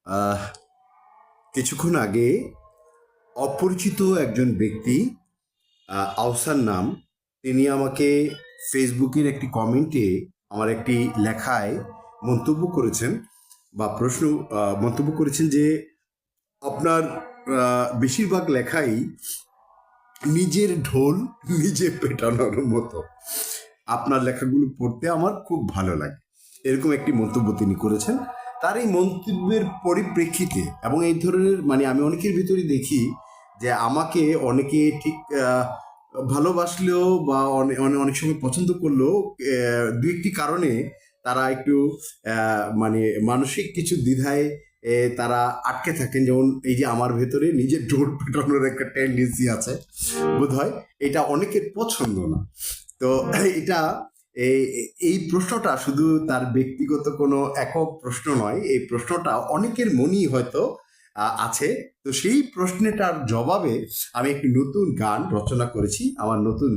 আহ, কিছুক্ষণ আগে অপরিচিত একজন ব্যক্তি, আহসান নাম, তিনি আমাকে ফেসবুকের একটি কমেন্টে আমার একটি লেখায় মন্তব্য করেছেন বা মন্তব্য করেছেন যে আপনার বেশিরভাগ লেখাই নিজের ঢোল নিজে পেটানোর মতো। আপনার লেখাগুলো পড়তে আমার খুব ভালো লাগে, এরকম একটি মন্তব্য তিনি করেছেন। তার এই মন্তব্যের পরিপ্রেক্ষিতে এবং এই ধরনের আমি অনেকের ভিতরে দেখি যে আমাকে অনেকে ঠিক ভালোবাসলেও বা অনেক সময় পছন্দ করলেও দু একটি কারণে তারা একটু মানসিক কিছু দ্বিধায় তারা আটকে থাকেন। যেমন এই যে আমার ভেতরে নিজের ঢোল পেটানোর একটা টেন্ডেন্সি আছে, বোধ হয় এটা অনেকের পছন্দ না। তো এটা এই প্রশ্নটা শুধু তার ব্যক্তিগত কোনো একক প্রশ্ন নয়, এই প্রশ্নটা অনেকের মনেই হয়তো আছে। তো সেই প্রশ্নটার জবাবে আমি একটি নতুন গান রচনা করেছি। আমার নতুন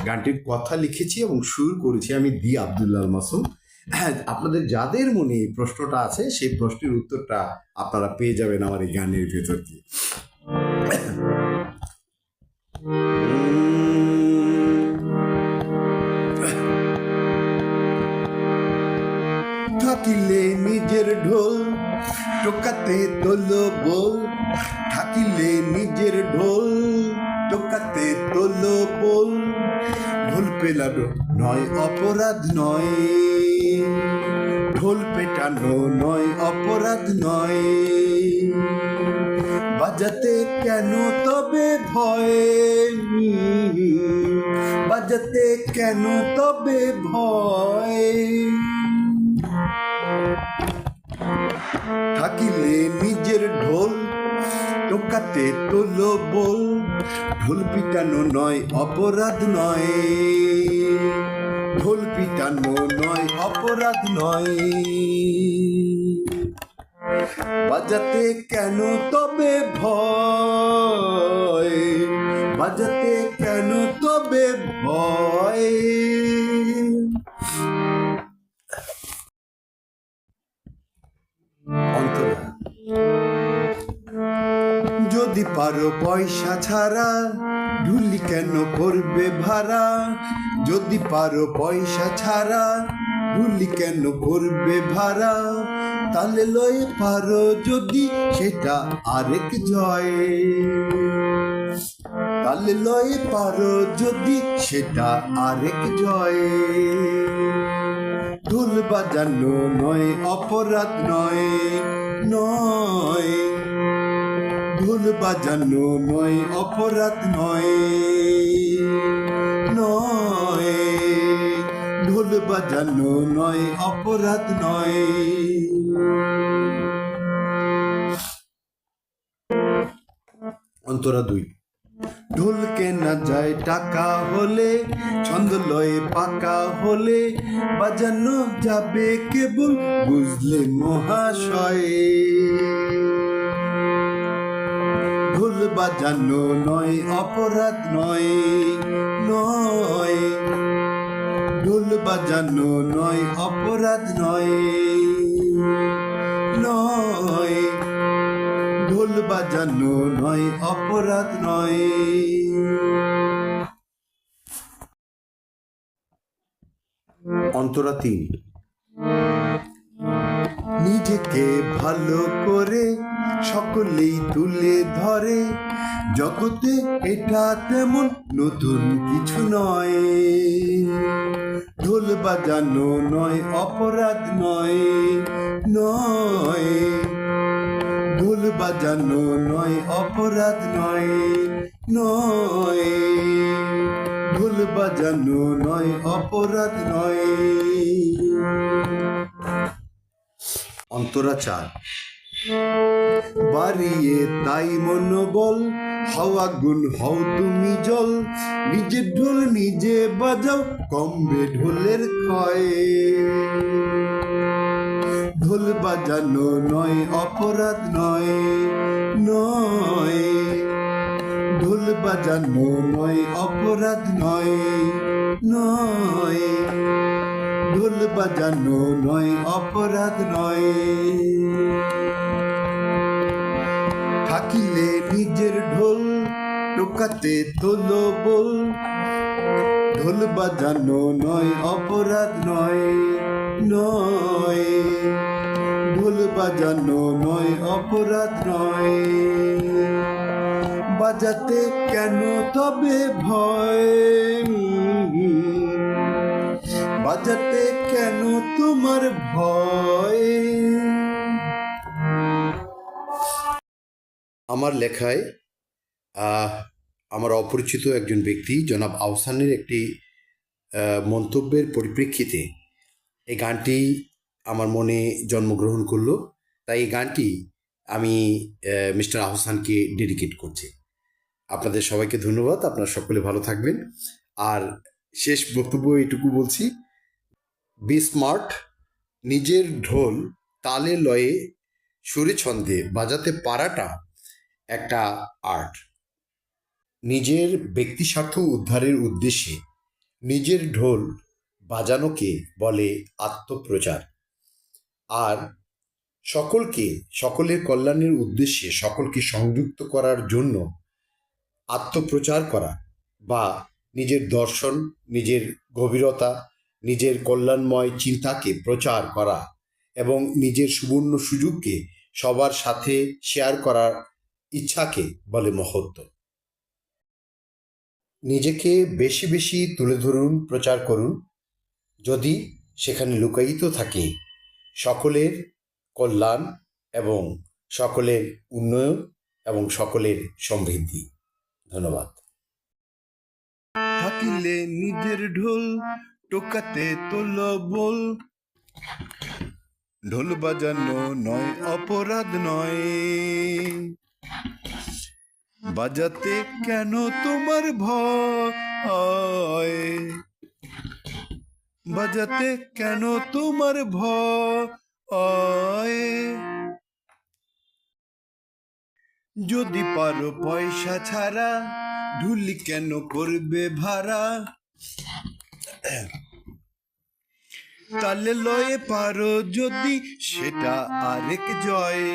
গানটির কথা লিখেছি এবং সুর করেছি আমি দি আব্দুল্লাহ মাসুম। হ্যাঁ, আপনাদের যাদের মনে এই প্রশ্নটা আছে সেই প্রশ্নের উত্তরটা আপনারা পেয়ে যাবেন আমার এই গানের ভেতর দিয়ে। থাকিলে নিজের ঢোল টোকাতে তোলো বল, থাকিলে নিজের ঢোল টোকাতে তোলো বল, ঢোল পেলানো নয় অপরাধ নয়, ঢোল পেটানো নয় অপরাধ নয়, বাজাতে কেন তবে ভয়, বাজাতে কেন তবে ভয়, থাকিলে নিজের ঢোল টোকাতে তোলো বল, ঢোল পিটানো নয় অপরাধ নয়, ঢোল পিটানো নয় অপরাধ নয়, বাজাতে কেন তবে ভয়, বাজাতে কেন তবে ভয়। অন্তরা, যদি পারো পয়সা ছাড়া ঢুলি কেন করবে ভাড়া, যদি পারো পয়সা ছাড়া ঢুলি কেন করবে ভাড়া, তাহলে লয়ে পারো যদি সেটা আরেক জয়, তাহলে লয়ে পারো যদি সেটা আরেক জয়, ঢোল বাজানো নয় অপরাধ নয়, নয়, ঢোল বাজানো নয় অপরাধ নয়, নয়, ঢোল বাজানো নয় অপরাধ নয়। অন্তরা 2। ঢোল কেনা যায় টাকা হলে, ছন্দ লয়ে পাকা হলে, বাজানো যাবে কেবল বুঝলে মহাশয়, ঢোল বাজানো নয় অপরাধ নয়, নয়, ঢোল বাজানো নয় অপরাধ নয়, নয়, ঢোল বাজানো নয় অপরাধ নয়। অন্তরা 3। নিজেকে ভালো করে সকলেই তুলে ধরে, জগতে এটা তেমন নতুন কিছু নয়, ঢোল বাজানো নয় অপরাধ নয়, নয়, ঢোল বাজানো নয় অপরাধ নয়, নয়, ঢোল বাজানো নয় অপরাধ নয়। অন্তরা 4। বাড়িয়ে তাই মনোবল, হাওয়া গুণ হও তুমি জল, নিজের ঢোল নিজে বাজাও কমবে ঢোলের ক্ষয়, ঢোল বাজানো নয় অপরাধ নয়, নয়, ঢোল বাজানো নয় অপরাধ নয়, নয়, ঢোল বাজানো নয় অপরাধ নয়। থাকিলে নিজের ঢোল টোকাতে তোলো বল, ঢোল বাজানো নয় অপরাধ নয়, নয় ঢোল বাজানো নয় অপরাধ নয়। বাজাতে কেন তবে ভয়, বাজাতে কেন তোমার ভয়? আমার লেখায় আমার অপরিচিত একজন ব্যক্তি জনাব আহসানের একটি মন্তব্যের পরিপ্রেক্ষিতে এই গানটি আমার মনে জন্মগ্রহণ করলো। তাই এই গানটি আমি মিস্টার আহসানকে ডেডিকেট করছি। আপনাদের সবাইকে ধন্যবাদ। আপনারা সকলে ভালো থাকবেন। আর শেষ বক্তব্য এটুকু বলছি, বি স্মার্ট। নিজের ঢোল তালে লয়ে সুরে ছন্দে বাজাতে পারাটা একটা আর্ট। নিজের ব্যক্তিস্বার্থ উদ্ধারের উদ্দেশ্যে নিজের ঢোল বাজানোকে বলে আত্মপ্রচার। আর সকলের কল্যাণের উদ্দেশ্যে সকলকে সংযুক্ত করার জন্য আত্মপ্রচার করা বা নিজের দর্শন, নিজের গভীরতা, নিজের কল্যাণময় চিন্তাকে প্রচার করা এবং নিজের সুবর্ণ সুযোগকে সবার সাথে শেয়ার করার ইচ্ছাকে বলে মহত্ব। নিজেকে বেশি বেশি তুলে ধরুন, প্রচার করুন, যদি সেখানে লুকায়িত থাকে সকলের কল্যাণ এবং সকলের উন্নয়ন এবং সকলের সমৃদ্ধি। ধন্যবাদ। থাকিলে নিজের ঢোল টোকাতে তোলো বল, ঢোল বাজানো নয় অপরাধ নয়, বাজাতে কেন তোমার ভয়, বাজাতে কেন তোমার ভয়? যদি পারো পয়সা ছাড়া ঢুলি কেন করবে ভাড়া, তালে লয়ে পারো যদি সেটা আরেক জয়।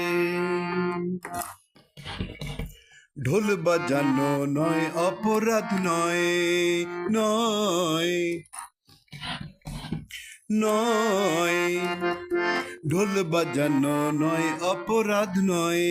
ঢোল বাজানো নয় অপরাধ নয়, নয় নয় ঢোল বাজানো নয় অপরাধ নয়।